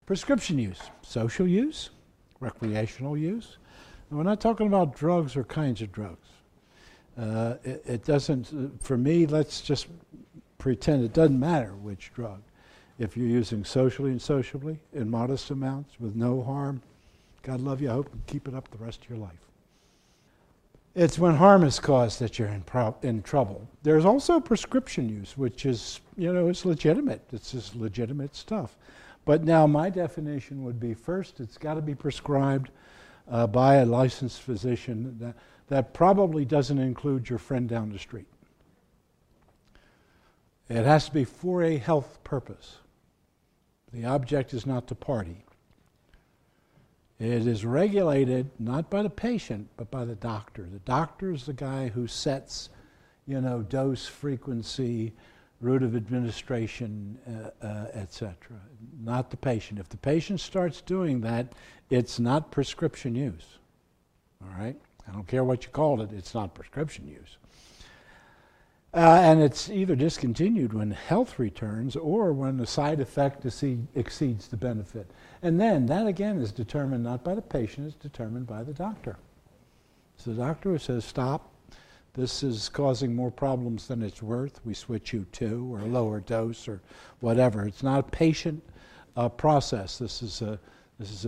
Prescription use, social use, recreational use. And we're not talking about drugs or kinds of drugs. It doesn't, for me, let's just pretend it doesn't matter which drug. If you're using socially and sociably in modest amounts with no harm, God love you, I hope you keep it up the rest of your life. It's when harm is caused that you're in trouble. There's also prescription use, which is, it's legitimate. It's just legitimate stuff. But now my definition would be, first, it's got to be prescribed by a licensed physician. That probably doesn't include your friend down the street. It has to be for a health purpose. The object is not to party. It is regulated not by the patient, but by the doctor. The doctor is the guy who sets, dose, frequency, route of administration, etc. Not the patient. If the patient starts doing that, it's not prescription use. All right? I don't care what you call it, it's not prescription use. And it's either discontinued when health returns or when the side effect exceeds the benefit. And then that again is determined not by the patient, it's determined by the doctor. It's the doctor who says, stop, this is causing more problems than it's worth, we switch you to, or a lower dose, or whatever. It's not a patient process, this is a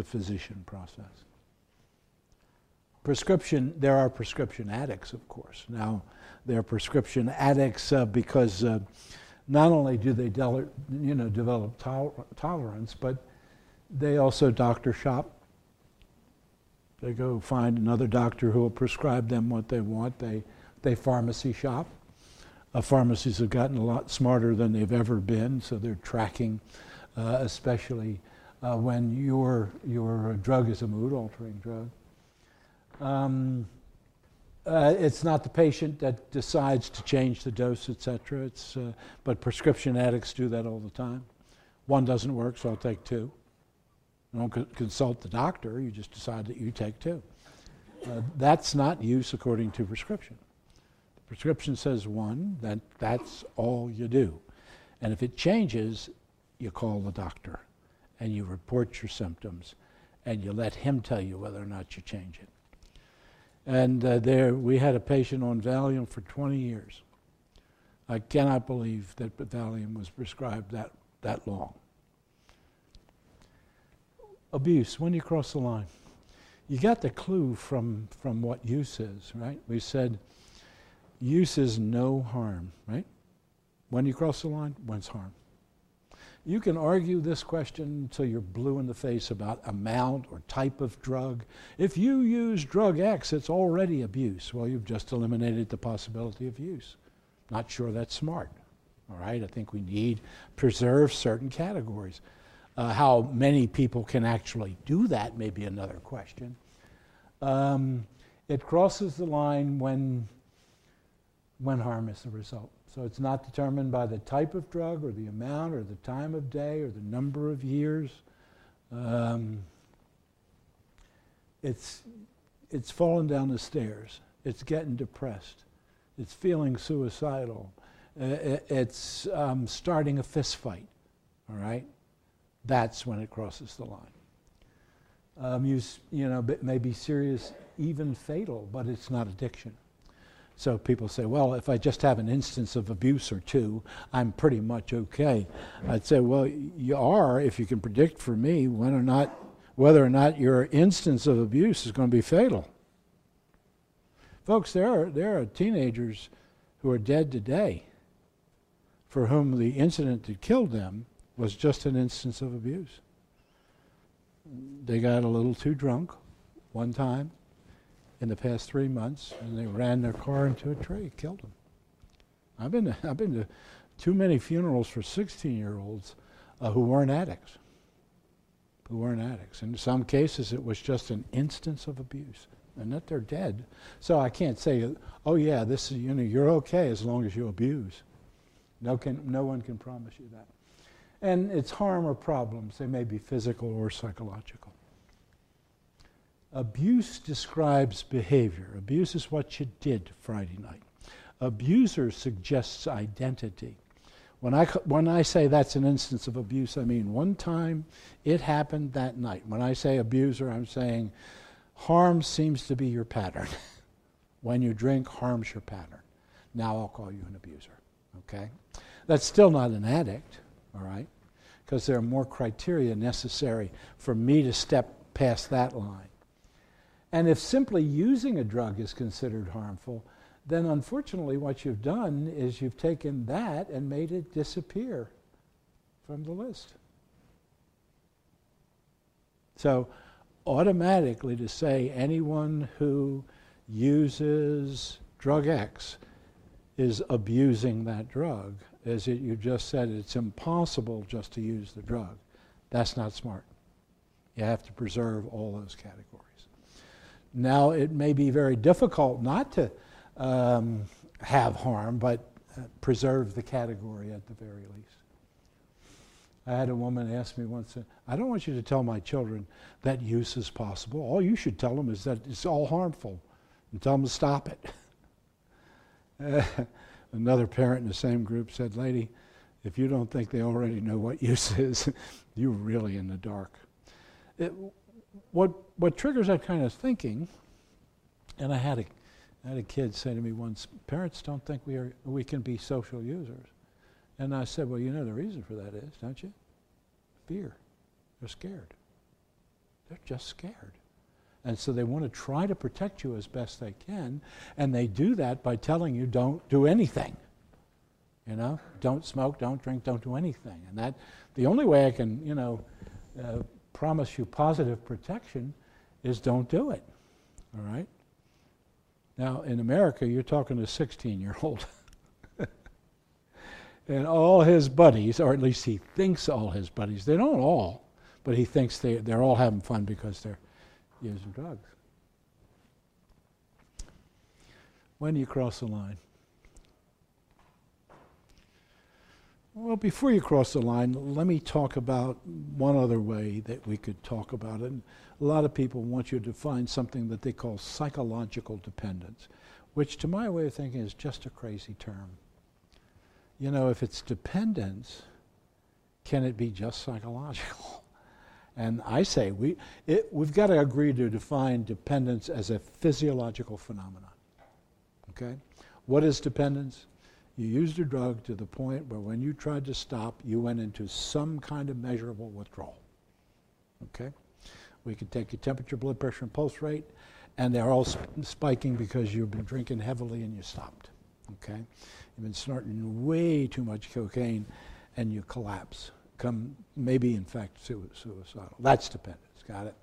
physician process. Prescription, there are prescription addicts, of course. Now, they're prescription addicts because not only do they develop tolerance, but they also doctor shop. They go find another doctor who will prescribe them what they want. They pharmacy shop. Pharmacies have gotten a lot smarter than they've ever been, so they're tracking, especially when your drug is a mood-altering drug. It's not the patient that decides to change the dose, etc. But prescription addicts do that all the time. One doesn't work, so I'll take two. You don't consult the doctor, you just decide that you take two. That's not use according to prescription. The prescription says one, that's all you do. And if it changes, you call the doctor and you report your symptoms and you let him tell you whether or not you change it. And we had a patient on Valium for 20 years. I cannot believe that Valium was prescribed that long. Abuse, when you cross the line. You got the clue from what use is, right? We said use is no harm, right? When you cross the line, when's harm? You can argue this question until you're blue in the face about amount or type of drug. If you use drug X, it's already abuse. Well, you've just eliminated the possibility of use. Not sure that's smart. All right, I think we need to preserve certain categories. How many people can actually do that may be another question. It crosses the line when harm is the result. So it's not determined by the type of drug or the amount or the time of day or the number of years. It's falling down the stairs. It's getting depressed. It's feeling suicidal. It's starting a fist fight. All right? That's when it crosses the line. It may be serious, even fatal, but it's not addiction. So people say, well, if I just have an instance of abuse or two, I'm pretty much okay. I'd say, well, you are if you can predict for me whether or not your instance of abuse is going to be fatal. Folks, there are teenagers who are dead today for whom the incident that killed them was just an instance of abuse. They got a little too drunk one time in the past 3 months, and they ran their car into a tree, killed them. I've been to too many funerals for 16-year-olds who weren't addicts. In some cases, it was just an instance of abuse, and that they're dead. So I can't say, oh yeah, this is you're okay as long as you abuse. No one can promise you that. And it's harm or problems. They may be physical or psychological. Abuse describes behavior. Abuse is what you did Friday night. Abuser suggests identity. When I say that's an instance of abuse, I mean one time it happened that night. When I say abuser, I'm saying harm seems to be your pattern. When you drink, harm's your pattern. Now I'll call you an abuser, okay? That's still not an addict, all right? Because there are more criteria necessary for me to step past that line. And if simply using a drug is considered harmful, then unfortunately what you've done is you've taken that and made it disappear from the list. So automatically to say anyone who uses drug X is abusing that drug, as you just said, it's impossible just to use the drug. That's not smart. You have to preserve all those categories. Now, it may be very difficult not to have harm, but preserve the category at the very least. I had a woman ask me once, I don't want you to tell my children that use is possible. All you should tell them is that it's all harmful, and tell them to stop it. Another parent in the same group said, lady, if you don't think they already know what use is, you're really in the dark. What triggers that kind of thinking, and I had a kid say to me once, parents don't think we can be social users. And I said, well, you know the reason for that is, don't you? Fear. They're scared. They're just scared. And so they want to try to protect you as best they can, and they do that by telling you don't do anything. You know, don't smoke, don't drink, don't do anything. And that, the only way I can, promise you positive protection is don't do it. All right? Now, in America, you're talking to a 16-year-old. And all his buddies, or at least he thinks all his buddies, they don't all, but he thinks they're all having fun because they're using drugs. When do you cross the line? Well, before you cross the line, let me talk about one other way that we could talk about it. A lot of people want you to define something that they call psychological dependence, which to my way of thinking is just a crazy term. You know, if it's dependence, can it be just psychological? And I say we've got to agree to define dependence as a physiological phenomenon. Okay? What is dependence? You used a drug to the point where when you tried to stop, you went into some kind of measurable withdrawal. Okay? We can take your temperature, blood pressure, and pulse rate, and they're all spiking because you've been drinking heavily and you stopped. Okay? You've been snorting way too much cocaine and you collapse. Maybe, in fact, suicidal. That's dependence. Got it?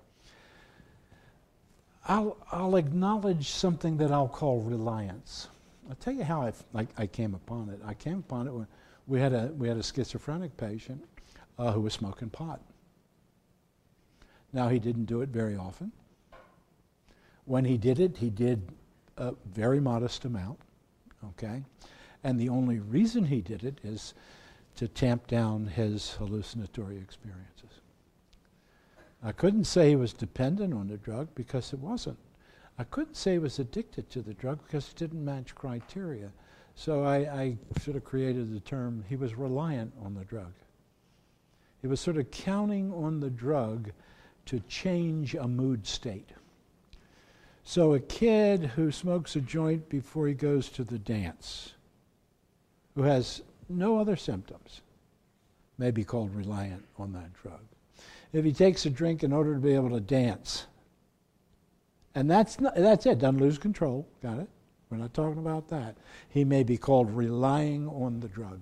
I'll acknowledge something that I'll call reliance. I'll tell you how I came upon it. I came upon it when we had a schizophrenic patient who was smoking pot. Now, he didn't do it very often. When he did it, he did a very modest amount, okay? And the only reason he did it is to tamp down his hallucinatory experiences. I couldn't say he was dependent on the drug because it wasn't. I couldn't say he was addicted to the drug because it didn't match criteria. So I sort of created the term, he was reliant on the drug. He was sort of counting on the drug to change a mood state. So a kid who smokes a joint before he goes to the dance, who has no other symptoms, may be called reliant on that drug. If he takes a drink in order to be able to dance, and that's it, doesn't lose control, got it? We're not talking about that. He may be called relying on the drug.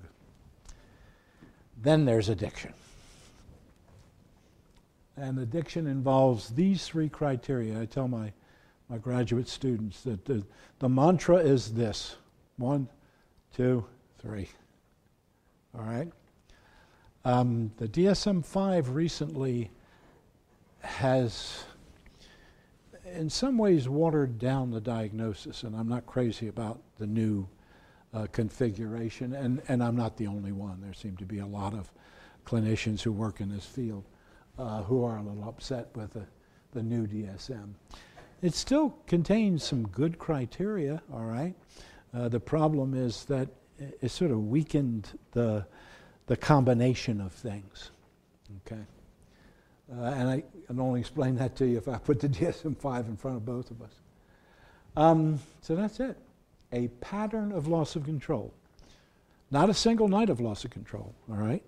Then there's addiction. And addiction involves these three criteria. I tell my graduate students that the mantra is this: 1, 2, 3. All right? The DSM-5 recently has, in some ways, watered down the diagnosis, and I'm not crazy about the new configuration, and I'm not the only one. There seem to be a lot of clinicians who work in this field who are a little upset with the new DSM. It still contains some good criteria, all right? The problem is that it sort of weakened the combination of things. Okay, and I can only explain that to you if I put the DSM-5 in front of both of us. So that's it. A pattern of loss of control. Not a single night of loss of control, all right?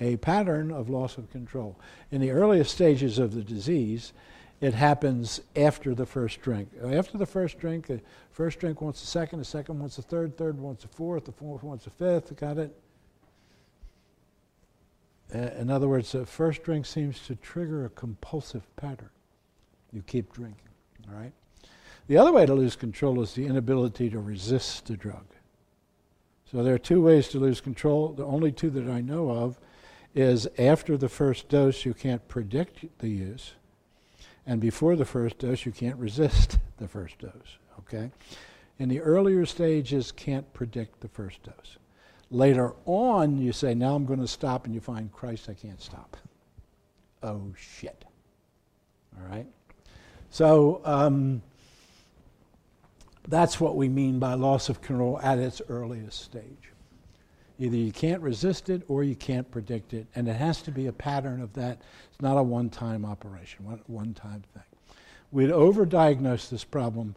A pattern of loss of control. In the earliest stages of the disease, it happens after the first drink. After the first drink wants the second wants the third wants the fourth wants the fifth, got it? In other words, the first drink seems to trigger a compulsive pattern. You keep drinking, all right? The other way to lose control is the inability to resist the drug. So there are two ways to lose control. The only two that I know of is after the first dose, you can't predict the use. And before the first dose, you can't resist the first dose, okay? In the earlier stages, can't predict the first dose. Later on, you say, now I'm going to stop, and you find, Christ, I can't stop. Oh, shit. All right? So that's what we mean by loss of control at its earliest stage. Either you can't resist it or you can't predict it, and it has to be a pattern of that. It's not a one-time operation, one-time thing. We'd overdiagnose this problem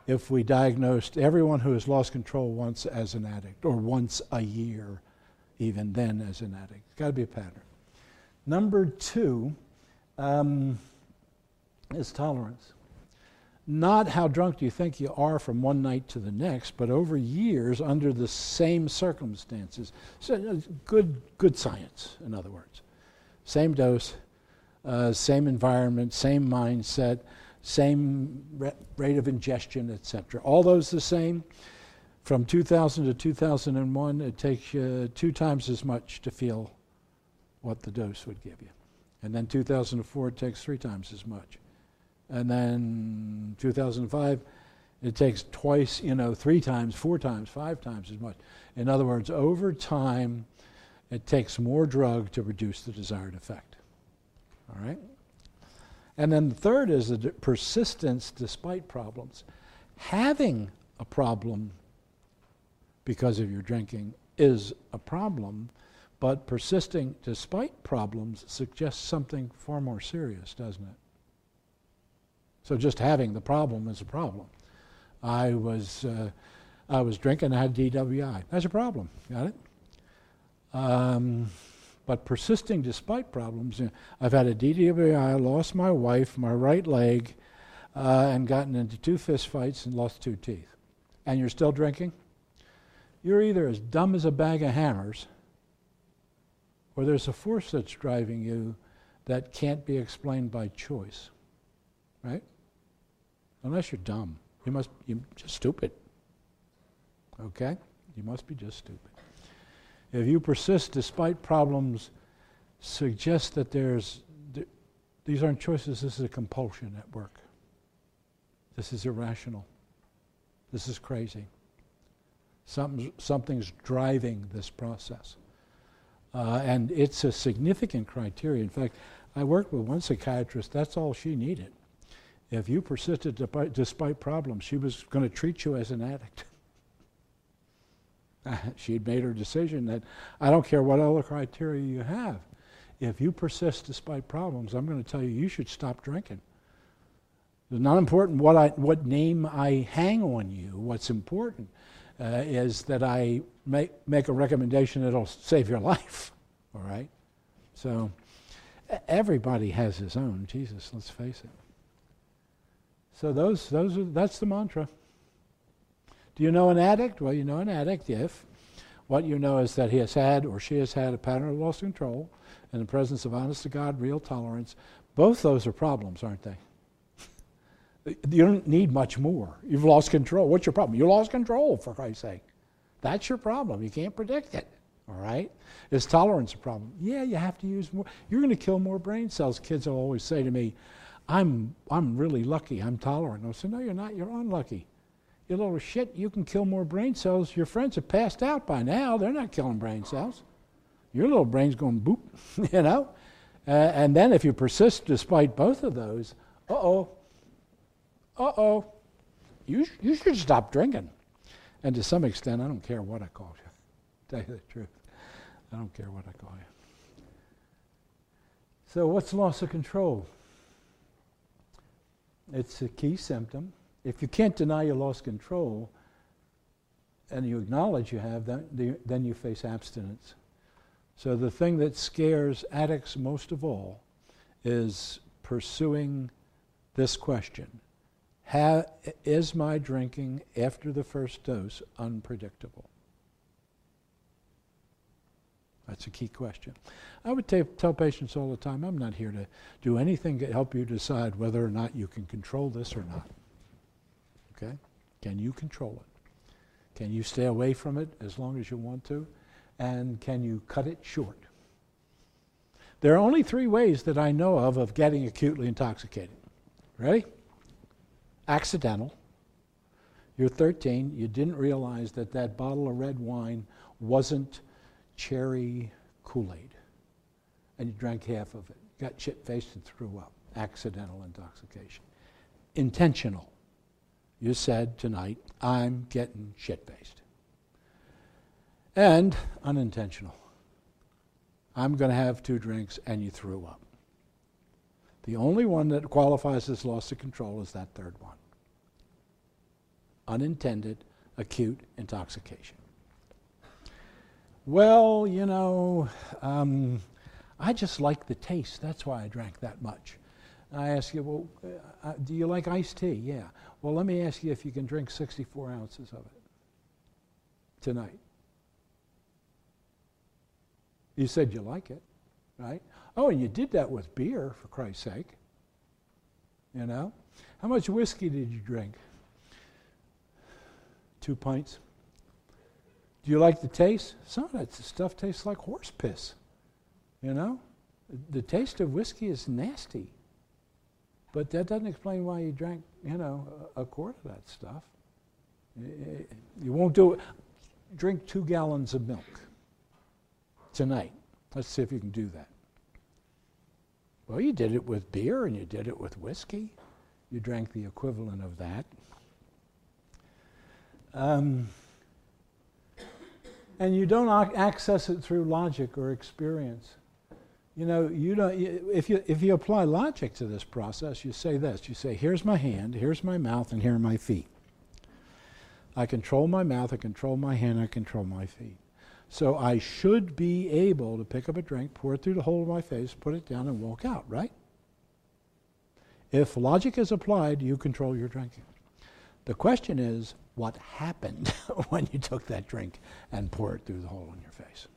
if we diagnosed everyone who has lost control once as an addict, or once a year, even then as an addict. It's got to be a pattern. Number two is tolerance. Not how drunk do you think you are from one night to the next, but over years under the same circumstances. So good science, in other words. Same dose, same environment, same mindset, same rate of ingestion, etc. All those the same. From 2000 to 2001, it takes you 2 times as much to feel what the dose would give you. And then 2004, it takes 3 times as much. And then 2005, it takes twice, 3 times, 4 times, 5 times as much. In other words, over time, it takes more drug to reduce the desired effect. All right? And then the third is the persistence despite problems. Having a problem because of your drinking is a problem, but persisting despite problems suggests something far more serious, doesn't it? So just having the problem is a problem. I was drinking, I had DWI. That's a problem, got it? But persisting despite problems, I've had a DWI, lost my wife, my right leg, and gotten into 2 fist fights and lost 2 teeth. And you're still drinking? You're either as dumb as a bag of hammers, or there's a force that's driving you that can't be explained by choice. Right? Unless you're dumb. You're just stupid. Okay? You must be just stupid. If you persist despite problems, suggest that these aren't choices, this is a compulsion at work. This is irrational. This is crazy. Something's driving this process. And it's a significant criteria. In fact, I worked with one psychiatrist, that's all she needed. If you persisted despite problems, she was going to treat you as an addict. She'd made her decision that I don't care what other criteria you have. If you persist despite problems, I'm going to tell you, you should stop drinking. It's not important what name I hang on you. What's important is that I make a recommendation that'll save your life. All right? So everybody has his own. Jesus, let's face it. So that's the mantra. Do you know an addict? Well, you know an addict if what you know is that he has had or she has had a pattern of loss of control in the presence of honest-to-God, real tolerance. Both those are problems, aren't they? You don't need much more. You've lost control. What's your problem? You lost control, for Christ's sake. That's your problem. You can't predict it. All right? Is tolerance a problem? Yeah, you have to use more. You're going to kill more brain cells. Kids will always say to me, I'm really lucky. I'm tolerant. I'll say, no, you're not. You're unlucky. You little shit, you can kill more brain cells. Your friends have passed out by now. They're not killing brain cells. Your little brain's going boop, you know? And then if you persist despite both of those, you should stop drinking. And to some extent, I don't care what I call you, to tell you the truth. I don't care what I call you. So what's loss of control? It's a key symptom. If you can't deny you lost control and you acknowledge you have, then you face abstinence. So the thing that scares addicts most of all is pursuing this question. Is my drinking after the first dose unpredictable? That's a key question. I would tell patients all the time, I'm not here to do anything to help you decide whether or not you can control this or not. Okay? Can you control it? Can you stay away from it as long as you want to? And can you cut it short? There are only 3 ways that I know of getting acutely intoxicated. Ready? Accidental. You're 13. You didn't realize that bottle of red wine wasn't cherry Kool-Aid. And you drank half of it. Got shit-faced and threw up. Accidental intoxication. Intentional. You said tonight, I'm getting shit-faced. And unintentional. I'm going to have 2 drinks and you threw up. The only one that qualifies as loss of control is that 3rd one. Unintended acute intoxication. Well, you know, I just like the taste. That's why I drank that much. I ask you, well, do you like iced tea? Yeah. Well, let me ask you if you can drink 64 ounces of it tonight. You said you like it, right? Oh, and you did that with beer, for Christ's sake. You know? How much whiskey did you drink? 2 pints. Do you like the taste? Some of that stuff tastes like horse piss. You know? The taste of whiskey is nasty. But that doesn't explain why you drank, you know, a quart of that stuff. You won't do it. Drink 2 gallons of milk tonight. Let's see if you can do that. Well, you did it with beer and you did it with whiskey. You drank the equivalent of that. And you don't access it through logic or experience. You know, if you apply logic to this process, you say this. You say, here's my hand, here's my mouth, and here are my feet. I control my mouth, I control my hand, I control my feet. So I should be able to pick up a drink, pour it through the hole of my face, put it down, and walk out, right? If logic is applied, you control your drinking. The question is, what happened when you took that drink and poured it through the hole in your face?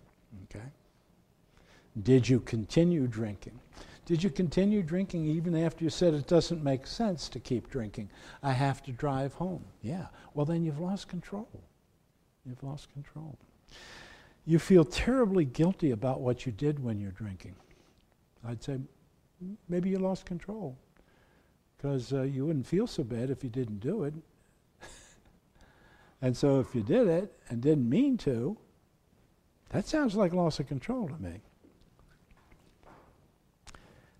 Okay? Did you continue drinking? Did you continue drinking even after you said it doesn't make sense to keep drinking? I have to drive home. Yeah. Well, then you've lost control. You've lost control. You feel terribly guilty about what you did when you're drinking. I'd say maybe you lost control because you wouldn't feel so bad if you didn't do it. And so if you did it and didn't mean to, that sounds like loss of control to me.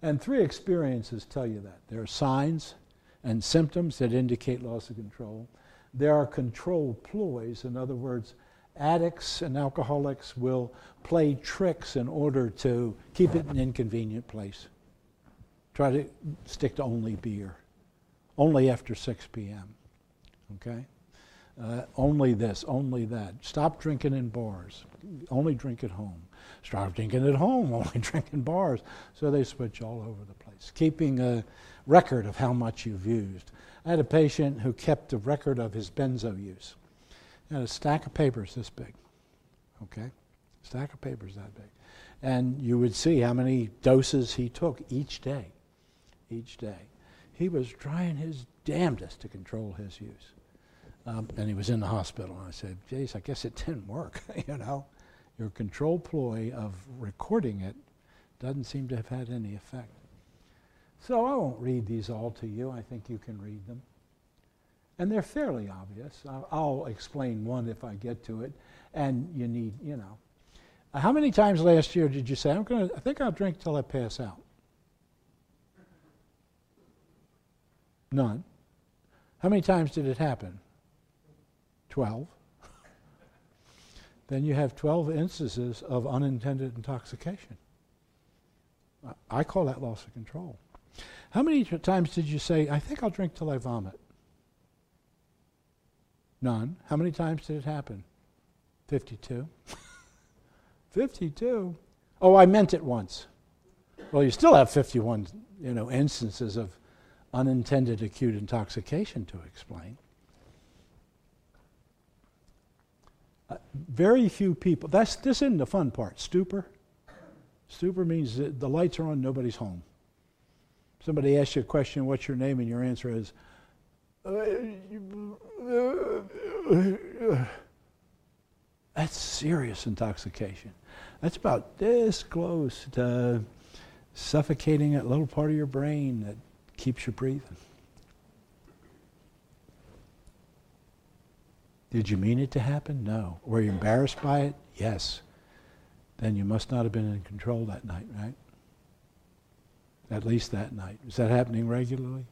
And 3 experiences tell you that. There are signs and symptoms that indicate loss of control. There are control ploys. In other words, addicts and alcoholics will play tricks in order to keep it in an inconvenient place. Try to stick to only beer. Only after 6 p.m. Okay? Only this, only that. Stop drinking in bars. Only drink at home. Stop drinking at home. Only drink in bars. So they switch all over the place. Keeping a record of how much you've used. I had a patient who kept a record of his benzo use. He had a stack of papers this big. Okay? Stack of papers that big. And you would see how many doses he took each day. Each day. He was trying his damnedest to control his use. And he was in the hospital, and I said, geez, I guess it didn't work, you know. Your control ploy of recording it doesn't seem to have had any effect. So I won't read these all to you. I think you can read them. And they're fairly obvious. I'll explain one if I get to it. And you need, you know. How many times last year did you say, I think I'll drink till I pass out? None. How many times did it happen? 12. then you have 12 instances of unintended intoxication. I call that loss of control. How many times did you say, I think I'll drink till I vomit? None. How many times did it happen? 52. 52? Oh, I meant it once. Well, you still have 51, instances of unintended acute intoxication to explain. Very few people, this isn't the fun part. Stupor. Stupor means that the lights are on, nobody's home. Somebody asks you a question, what's your name? And your answer is, that's serious intoxication. That's about this close to suffocating that little part of your brain that keeps you breathing. Did you mean it to happen? No. Were you embarrassed by it? Yes. Then you must not have been in control that night, right? At least that night. Is that happening regularly?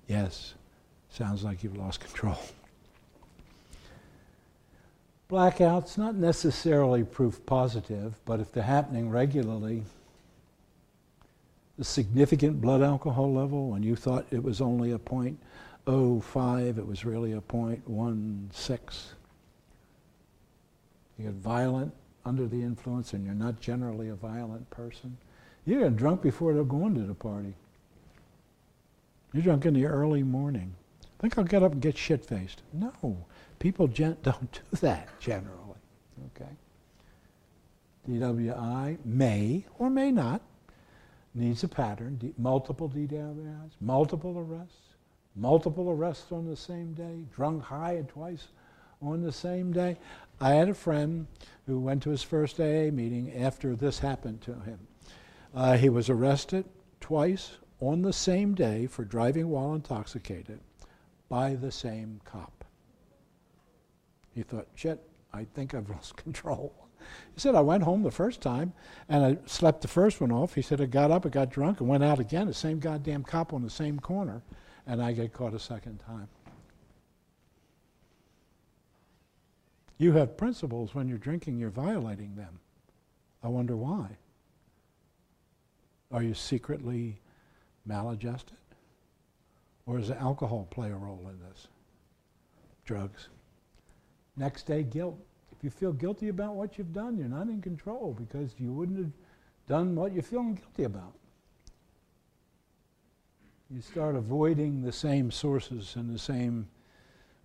Yes. Sounds like you've lost control. Blackouts, not necessarily proof positive, but if they're happening regularly, the significant blood alcohol level, when you thought it was only a 0.05, it was really a 0.16. You get violent under the influence and you're not generally a violent person. You get drunk before they're going to the party. You're drunk in the early morning. I think I'll get up and get shit-faced. No, people don't do that generally. Okay. DWI may or may not, needs a pattern, multiple DWIs, multiple arrests on the same day, drunk high twice on the same day. I had a friend who went to his first AA meeting after this happened to him. He was arrested twice on the same day for driving while intoxicated by the same cop. He thought, shit, I think I've lost control. He said, I went home the first time and I slept the first one off. He said, I got up, I got drunk and went out again, the same goddamn cop on the same corner, and I get caught a second time. You have principles when you're drinking, you're violating them. I wonder why. Are you secretly maladjusted? Or does alcohol play a role in this? Drugs. Next day, guilt. If you feel guilty about what you've done, you're not in control because you wouldn't have done what you're feeling guilty about. You start avoiding the same sources and the same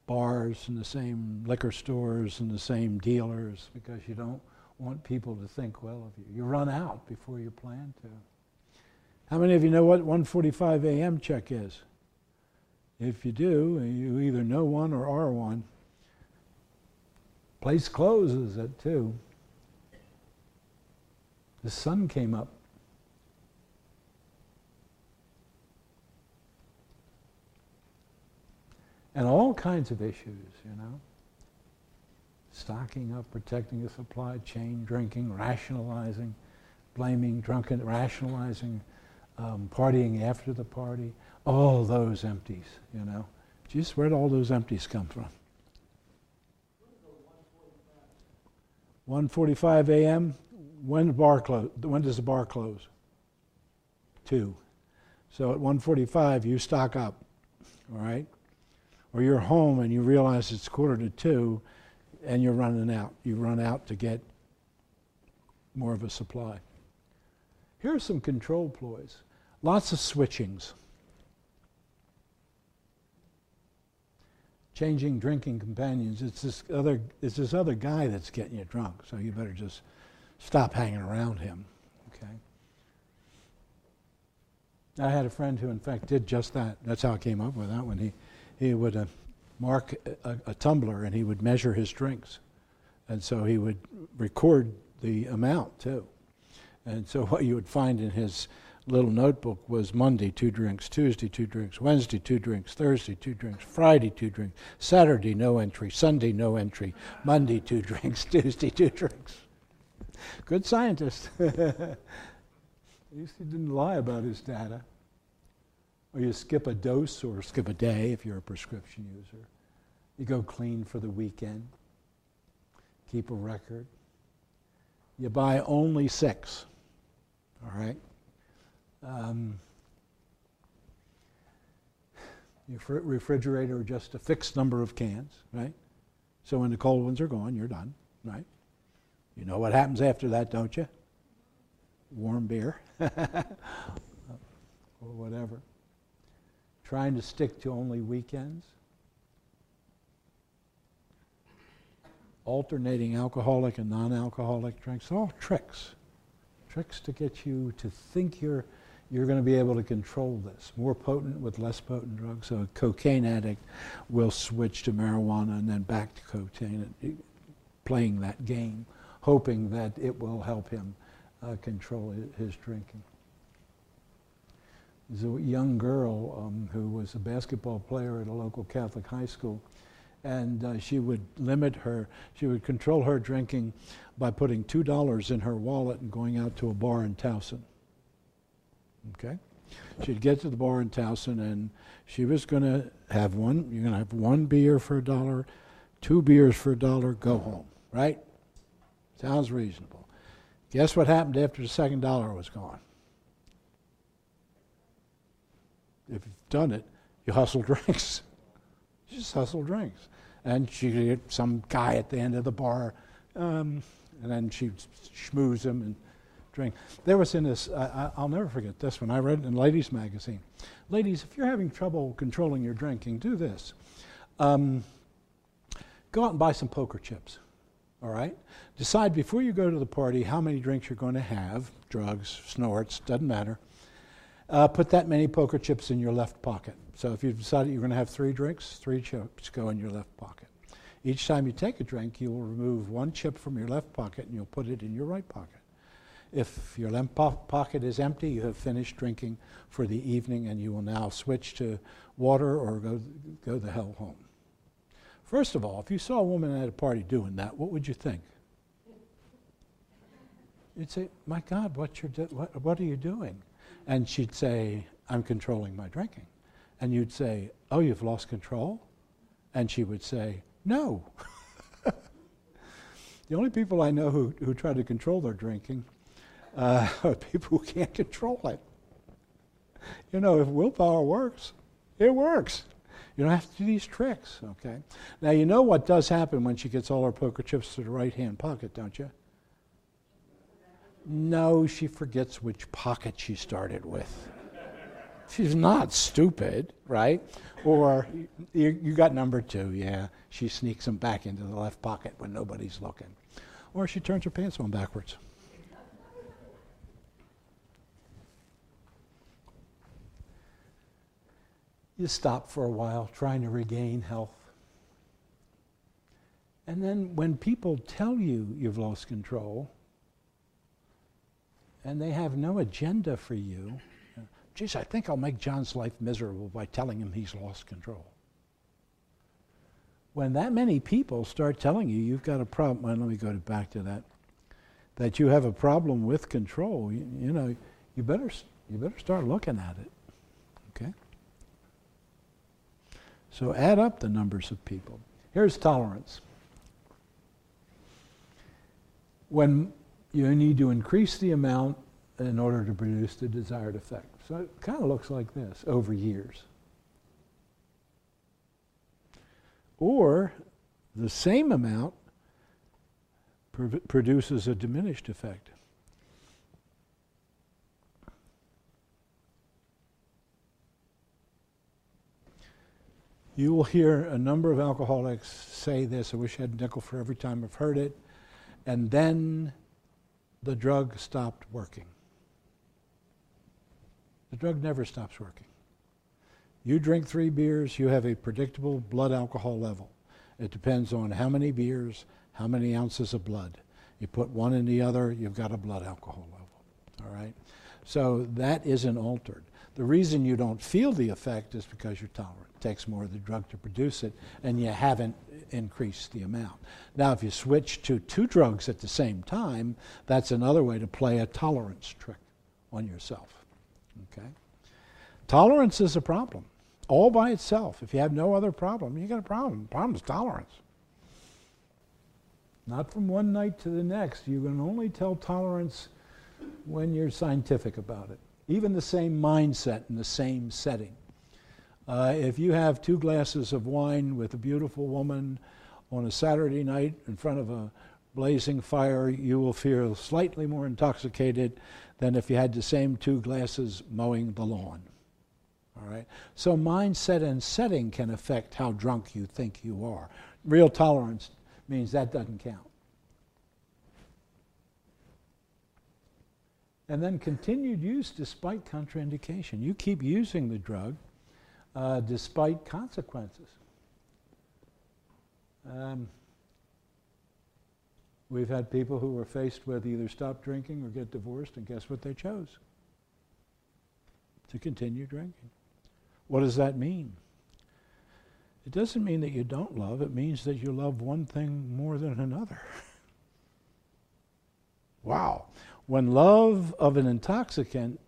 bars and the same liquor stores and the same dealers because you don't want people to think well of you. You run out before you plan to. How many of you know what 1:45 a.m. check is? If you do, you either know one or are one. Place closes at 2. The sun came up. And all kinds of issues, Stocking up, protecting the supply chain, drinking, rationalizing, blaming, drunken, rationalizing, partying after the party. All those empties, Just where'd all those empties come from? 1:45 a.m. When does the bar close? 2. So at 1:45 you stock up, all right? Or you're home and you realize it's 1:45 and you're running out. You run out to get more of a supply. Here are some control ploys. Lots of switchings. Changing drinking companions. It's this other guy that's getting you drunk, so you better just stop hanging around him. Okay. I had a friend who, in fact, did just that. That's how I came up with that one. He would mark a tumbler and he would measure his drinks, and so he would record the amount too. And so what you would find in his little notebook was Monday 2 drinks, Tuesday 2 drinks, Wednesday 2 drinks, Thursday 2 drinks, Friday 2 drinks, Saturday no entry, Sunday no entry, Monday 2 drinks, Tuesday 2 drinks. Good scientist. At least he didn't lie about his data. Or you skip a dose or skip a day if you're a prescription user. You go clean for the weekend. keep a record. You buy only 6, all right? Your refrigerator, just a fixed number of cans, right? So when the cold ones are gone, you're done, right? You know what happens after that, don't you? Warm beer or whatever. Trying to stick to only weekends. Alternating alcoholic and non-alcoholic drinks. All tricks. Tricks to get you to think you're going to be able to control this. More potent with less potent drugs. So a cocaine addict will switch to marijuana and then back to cocaine, playing that game, hoping that it will help him control his drinking. There's a young girl who was a basketball player at a local Catholic high school, and she would control her drinking by putting $2 in her wallet and going out to a bar in Towson. Okay? She'd get to the bar in Towson, and she was going to have you're going to have 1 beer for $1, 2 beers for $1, go home, right? Sounds reasonable. Guess what happened after the second $1 was gone? If you've done it, you hustle drinks. You just hustle drinks. And she'd get some guy at the end of the bar, and then she'd schmooze him and drink. There was in this, I'll never forget this one, I read it in Ladies Magazine. Ladies, if you're having trouble controlling your drinking, do this. Go out and buy some poker chips, all right? Decide before you go to the party how many drinks you're going to have, drugs, snorts, doesn't matter. Put that many poker chips in your left pocket. So if you've decided you're going to have 3 drinks, 3 chips go in your left pocket. Each time you take a drink, you will remove 1 chip from your left pocket and you'll put it in your right pocket. If your left pocket is empty, you have finished drinking for the evening and you will now switch to water or go the hell home. First of all, if you saw a woman at a party doing that, what would you think? You'd say, my God, what are you doing? And she'd say, I'm controlling my drinking. And you'd say, oh, you've lost control? And she would say, no. The only people I know who try to control their drinking are people who can't control it. You know, if willpower works, it works. You don't have to do these tricks, okay? Now, you know what does happen when she gets all her poker chips to the right-hand pocket, don't you? No, she forgets which pocket she started with. She's not stupid, right? Or you got number 2, yeah. She sneaks them back into the left pocket when nobody's looking. Or she turns her pants on backwards. You stop for a while trying to regain health. And then when people tell you you've lost control, and they have no agenda for you, geez, I think I'll make John's life miserable by telling him he's lost control. When that many people start telling you you've got a problem, well, let me go back to that you have a problem with control, you know, you better start looking at it, okay? So add up the numbers of people. Here's tolerance. When you need to increase the amount in order to produce the desired effect. So it kind of looks like this over years. Or the same amount produces a diminished effect. You will hear a number of alcoholics say this, I wish I had a nickel for every time I've heard it, and then the drug stopped working. The drug never stops working. You drink 3 beers, you have a predictable blood alcohol level. It depends on how many beers, how many ounces of blood. You put one in the other, you've got a blood alcohol level, all right? So that isn't altered. The reason you don't feel the effect is because you're tolerant. It takes more of the drug to produce it, and you haven't increased the amount. Now, if you switch to 2 drugs at the same time, that's another way to play a tolerance trick on yourself, okay? Tolerance is a problem, all by itself. If you have no other problem, you got a problem. The problem is tolerance. Not from one night to the next. You can only tell tolerance when you're scientific about it. Even the same mindset in the same setting. If you have 2 glasses of wine with a beautiful woman on a Saturday night in front of a blazing fire, you will feel slightly more intoxicated than if you had the same 2 glasses mowing the lawn. All right? So mindset and setting can affect how drunk you think you are. Real tolerance means that doesn't count. And then continued use despite contraindication. You keep using the drug despite consequences. We've had people who were faced with either stop drinking or get divorced, and guess what they chose? To continue drinking. What does that mean? It doesn't mean that you don't love. It means that you love one thing more than another. Wow. When love of an intoxicant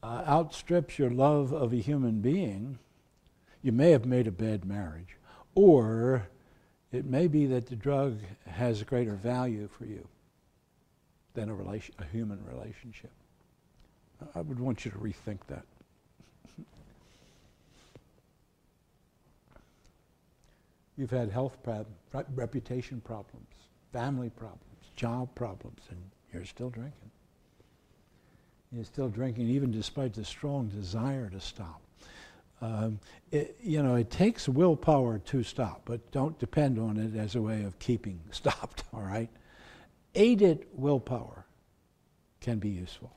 outstrips your love of a human being, you may have made a bad marriage. Or it may be that the drug has greater value for you than a human relationship. I would want you to rethink that. You've had health problems, reputation problems, family problems, job problems, and you're still drinking. You're still drinking even despite the strong desire to stop. It takes willpower to stop, but don't depend on it as a way of keeping stopped, all right? Aided willpower can be useful.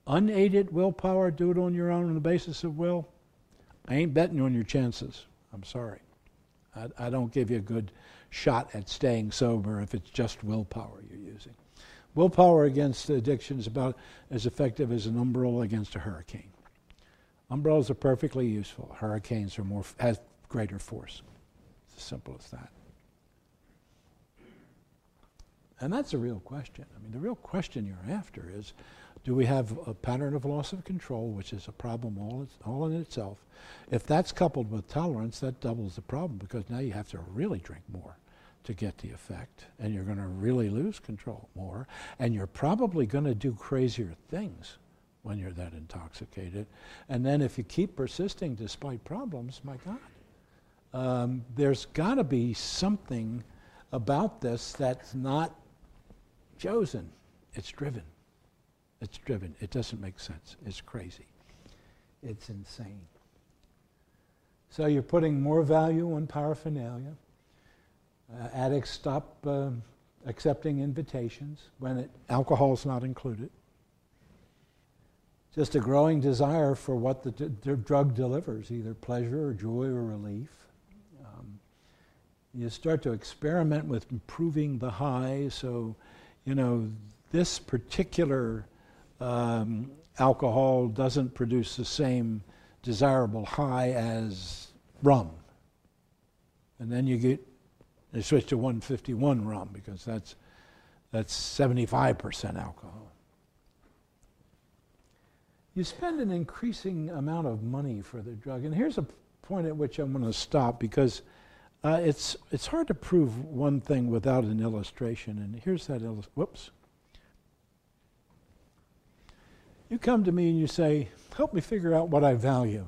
Unaided willpower, do it on your own on the basis of will, I ain't betting on your chances. I'm sorry. I don't give you a good shot at staying sober if it's just willpower you're using. Willpower against addiction is about as effective as an umbrella against a hurricane. Umbrellas are perfectly useful. Hurricanes are have greater force. It's as simple as that. And that's a real question. I mean, the real question you're after is, do we have a pattern of loss of control, which is a problem all in itself? If that's coupled with tolerance, that doubles the problem, because now you have to really drink more to get the effect, and you're going to really lose control more, and you're probably going to do crazier things when you're that intoxicated. And then if you keep persisting despite problems, my God, there's got to be something about this that's not chosen. It's driven. It's driven. It doesn't make sense. It's crazy. It's insane. So you're putting more value on paraphernalia. Addicts stop accepting invitations when alcohol's not included. Just a growing desire for what the drug delivers, either pleasure or joy or relief. You start to experiment with improving the high. So, this particular alcohol doesn't produce the same desirable high as rum. And then you switch to 151 rum, because that's 75% alcohol. You spend an increasing amount of money for the drug. And here's a point at which I'm going to stop, because it's hard to prove one thing without an illustration. And here's that whoops. You come to me and you say, help me figure out what I value.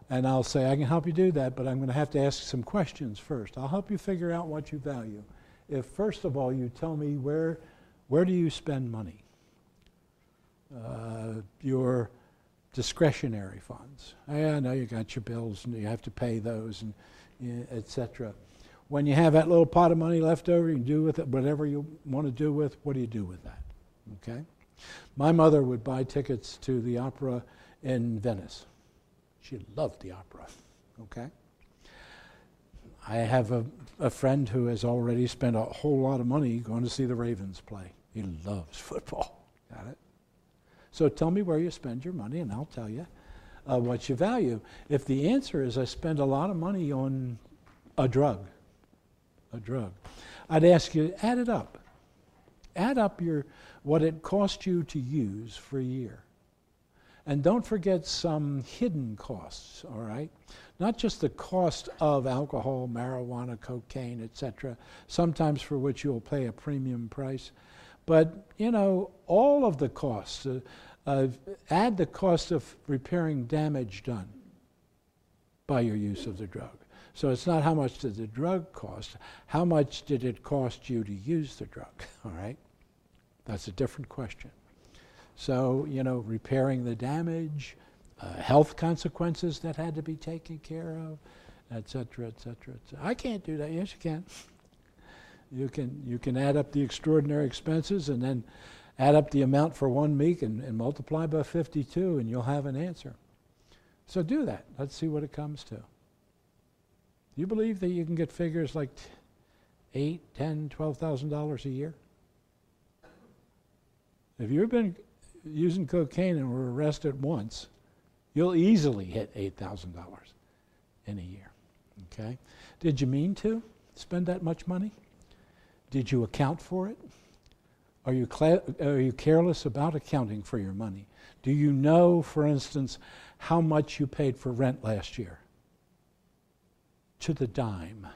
And I'll say, I can help you do that, but I'm going to have to ask some questions first. I'll help you figure out what you value. If, first of all, you tell me where do you spend money? Your discretionary funds. I know you got your bills and you have to pay those, and etc. When you have that little pot of money left over, you can do with it whatever you want to do with. What do you do with that? Okay. My mother would buy tickets to the opera in Venice. She loved the opera. Okay. I have a friend who has already spent a whole lot of money going to see the Ravens play. He loves football. Got it? So tell me where you spend your money, and I'll tell you what you value. If the answer is I spend a lot of money on a drug, I'd ask you, add it up. Add up what it cost you to use for a year. And don't forget some hidden costs, all right? Not just the cost of alcohol, marijuana, cocaine, etc., sometimes for which you'll pay a premium price, but, all of the costs. Add the cost of repairing damage done by your use of the drug. So it's not how much did the drug cost, how much did it cost you to use the drug, all right? That's a different question. So, repairing the damage, health consequences that had to be taken care of, et cetera, et cetera, et cetera. I can't do that. Yes, you can. You can add up the extraordinary expenses and then add up the amount for 1 week and multiply by 52 and you'll have an answer. So do that. Let's see what it comes to. Do you believe that you can get figures like $8,000, $10,000, $12,000 a year? If you've been using cocaine and were arrested once, you'll easily hit $8,000 in a year. Okay? Did you mean to spend that much money? Did you account for it? Are you careless about accounting for your money? Do you know, for instance, how much you paid for rent last year? To the dime.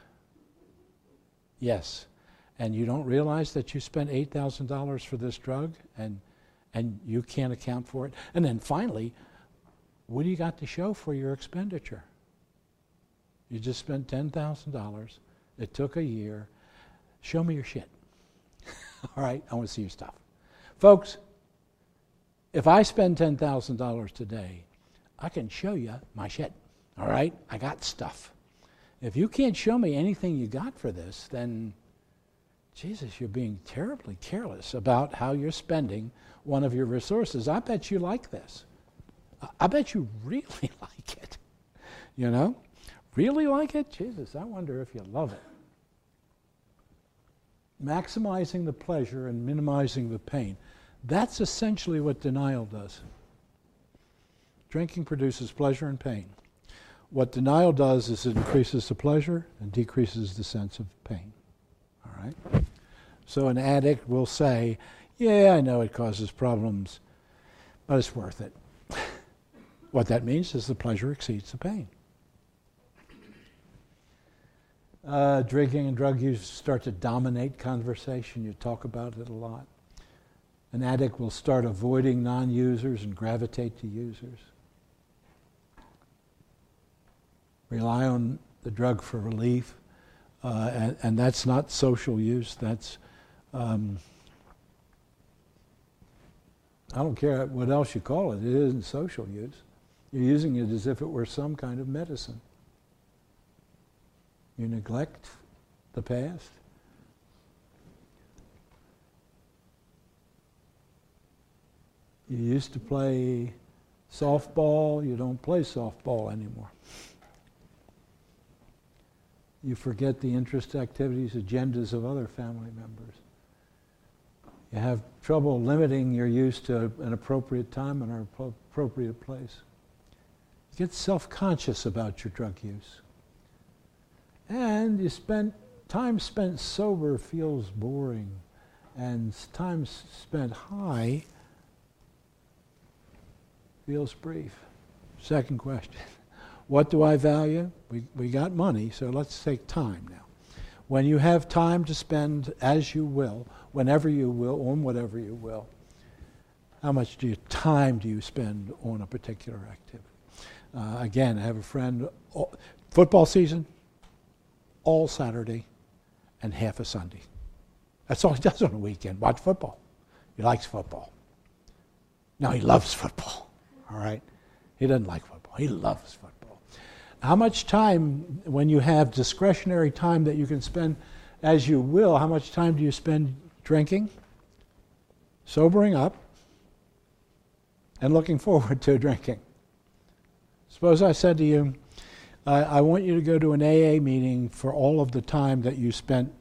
Yes. And you don't realize that you spent $8,000 for this drug and you can't account for it? And then finally, what do you got to show for your expenditure? You just spent $10,000. It took a year. Show me your shit. All right, I want to see your stuff. Folks, if I spend $10,000 today, I can show you my shit. All right, I got stuff. If you can't show me anything you got for this, then, Jesus, you're being terribly careless about how you're spending one of your resources. I bet you like this. I bet you really like it. Really like it? Jesus, I wonder if you love it. Maximizing the pleasure and minimizing the pain. That's essentially what denial does. Drinking produces pleasure and pain. What denial does is it increases the pleasure and decreases the sense of pain. All right? So an addict will say, yeah, I know it causes problems, but it's worth it. What that means is the pleasure exceeds the pain. Drinking and drug use start to dominate conversation. You talk about it a lot. An addict will start avoiding non-users and gravitate to users. Rely on the drug for relief, and that's not social use. That's I don't care what else you call it. It isn't social use. You're using it as if it were some kind of medicine. You neglect the past. You used to play softball. You don't play softball anymore. You forget the interest, activities, agendas of other family members. You have trouble limiting your use to an appropriate time and an appropriate place. You get self-conscious about your drug use. And time spent sober feels boring, and time spent high feels brief. Second question, what do I value? We got money, so let's take time now. When you have time to spend as you will, whenever you will, on whatever you will, how much time do you spend on a particular activity? Again, I have a friend, football season, all Saturday and half a Sunday. That's all he does on the weekend, watch football. He likes football. No, he loves football, all right? He doesn't like football, he loves football. How much time, when you have discretionary time that you can spend as you will, how much time do you spend drinking, sobering up, and looking forward to drinking? Suppose I said to you, I want you to go to an AA meeting for all of the time that you spent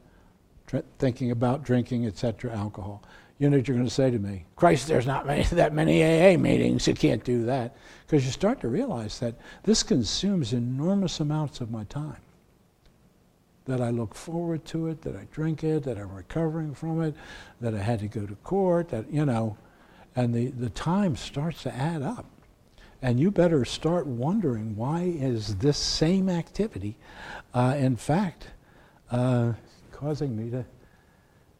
thinking about drinking, etc., alcohol. You know what you're going to say to me? Christ, there's not that many AA meetings. You can't do that. Because you start to realize that this consumes enormous amounts of my time. That I look forward to it, that I drink it, that I'm recovering from it, that I had to go to court, that, and the time starts to add up. And you better start wondering, why is this same activity, in fact, causing me to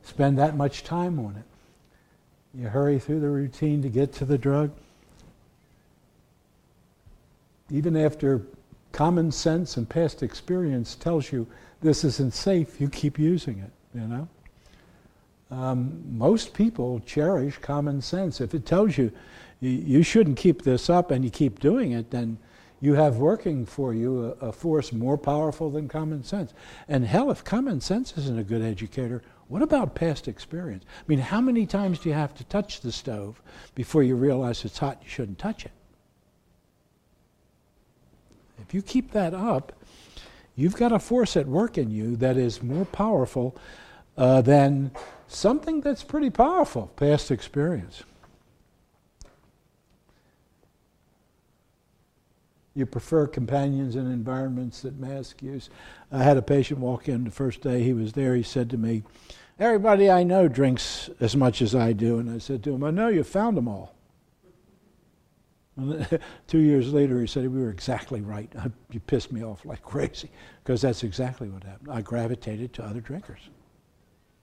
spend that much time on it? You hurry through the routine to get to the drug. Even after common sense and past experience tells you this isn't safe, you keep using it, you know? Most people cherish common sense. If it tells you you shouldn't keep this up and you keep doing it, then you have working for you a force more powerful than common sense. And hell, if common sense isn't a good educator, what about past experience? I mean, how many times do you have to touch the stove before you realize it's hot and you shouldn't touch it? If you keep that up, you've got a force at work in you that is more powerful than something that's pretty powerful, past experience. You prefer companions and environments that mask use. I had a patient walk in the first day he was there. He said to me, "Everybody I know drinks as much as I do." And I said to him, "I know you found them all." And 2 years later, he said, "We were exactly right. You pissed me off like crazy." Because that's exactly what happened. I gravitated to other drinkers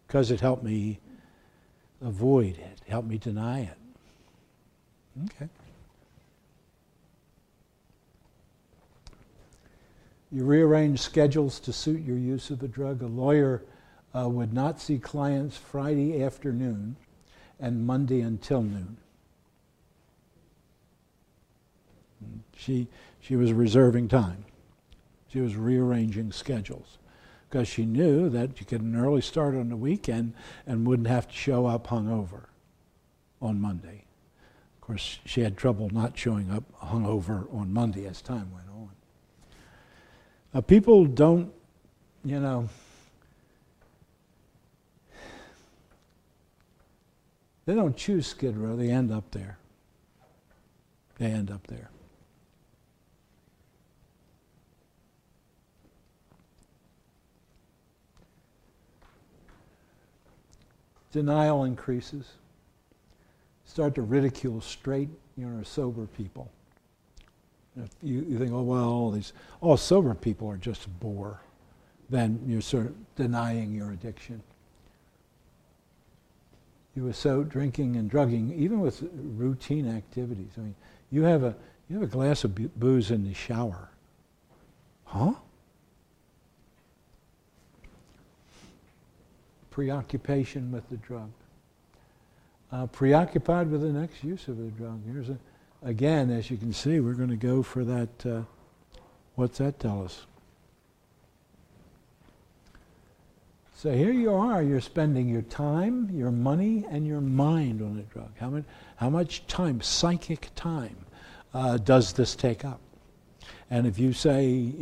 because it helped me avoid it, helped me deny it. Okay. You rearrange schedules to suit your use of the drug. A lawyer would not see clients Friday afternoon and Monday until noon. She was reserving time. She was rearranging schedules because she knew that you get an early start on the weekend and wouldn't have to show up hungover on Monday. Of course, she had trouble not showing up hungover on Monday as time went on. People don't, they don't choose Skid Row, they end up there. They end up there. Denial increases. Start to ridicule straight, sober people. If you think, oh, well, all sober people are just a bore, then you're sort of denying your addiction. You associate drinking and drugging, even with routine activities. I mean, you have a glass of booze in the shower. Huh? Preoccupation with the drug. Preoccupied with the next use of the drug. Again, as you can see, we're going to go for that. What's that tell us? So here you are. You're spending your time, your money, and your mind on a drug. How much time, psychic time, does this take up? And if you say,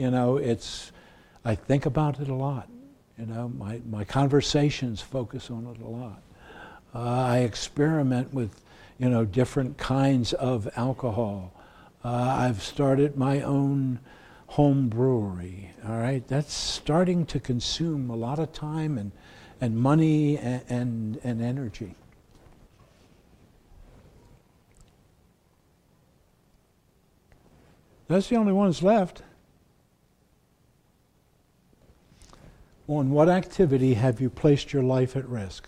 I think about it a lot. My conversations focus on it a lot. I experiment with different kinds of alcohol. I've started my own home brewery, all right? That's starting to consume a lot of time and money and energy. That's the only ones left. On what activity have you placed your life at risk?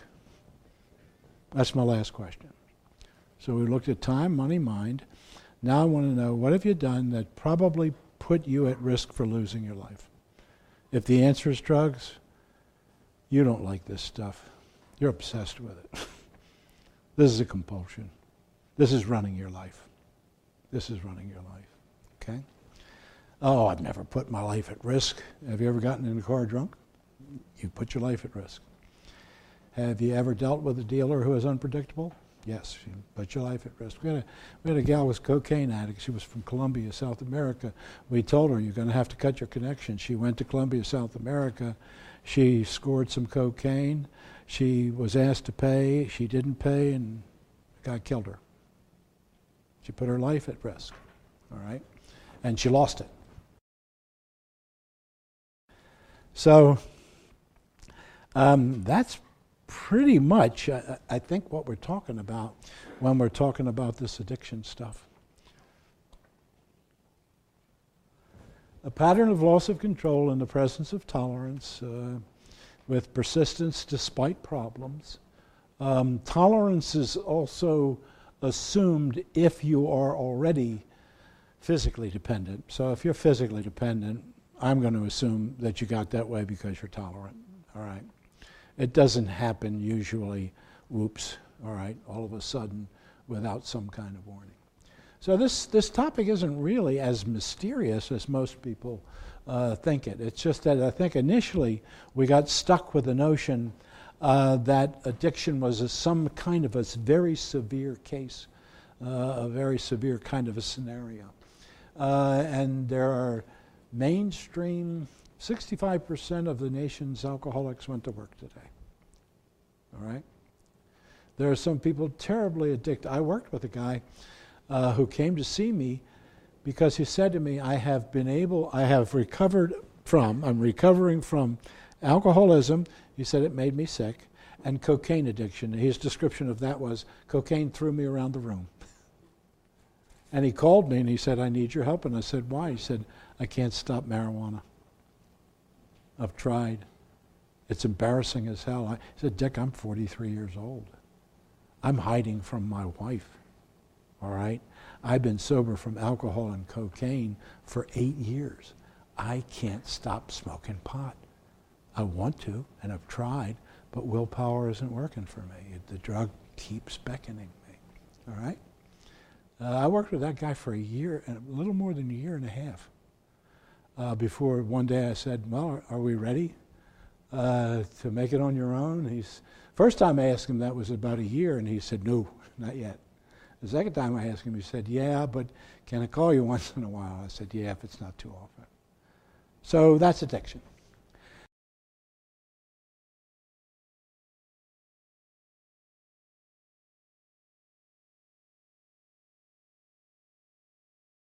That's my last question. So we looked at time, money, mind. Now I want to know, what have you done that probably put you at risk for losing your life? If the answer is drugs, you don't like this stuff. You're obsessed with it. This is a compulsion. This is running your life. This is running your life. Okay? Oh, I've never put my life at risk. Have you ever gotten in a car drunk? You put your life at risk. Have you ever dealt with a dealer who is unpredictable? Yes, you put your life at risk. We had a gal who was a cocaine addict. She was from Colombia, South America. We told her, you're going to have to cut your connection. She went to Colombia, South America. She scored some cocaine. She was asked to pay. She didn't pay, and the guy killed her. She put her life at risk, all right? And she lost it. So that's pretty much, I think, what we're talking about when we're talking about this addiction stuff. A pattern of loss of control in the presence of tolerance with persistence despite problems. Tolerance is also assumed if you are already physically dependent. So if you're physically dependent, I'm going to assume that you got that way because you're tolerant. All right. It doesn't happen usually, whoops, all right, all of a sudden without some kind of warning. So this topic isn't really as mysterious as most people think it. It's just that I think initially we got stuck with the notion that addiction was some kind of a very severe case, a very severe kind of a scenario. And there are mainstream, 65% of the nation's alcoholics went to work today. All right? There are some people terribly addicted. I worked with a guy who came to see me because he said to me, I'm recovering from alcoholism. He said it made me sick, and cocaine addiction. His description of that was, cocaine threw me around the room. And he called me and he said, I need your help. And I said, why? He said, I can't stop marijuana. I've tried. It's embarrassing as hell. He said, Dick, I'm 43 years old. I'm hiding from my wife. All right? I've been sober from alcohol and cocaine for 8 years. I can't stop smoking pot. I want to, and I've tried, but willpower isn't working for me. The drug keeps beckoning me. All right? I worked with that guy for a year, a little more than a year and a half, before one day I said, well, are we ready to make it on your own? First time I asked him that was about a year, and he said, no, not yet. The second time I asked him, he said, yeah, but can I call you once in a while? I said, yeah, if it's not too often. So that's addiction.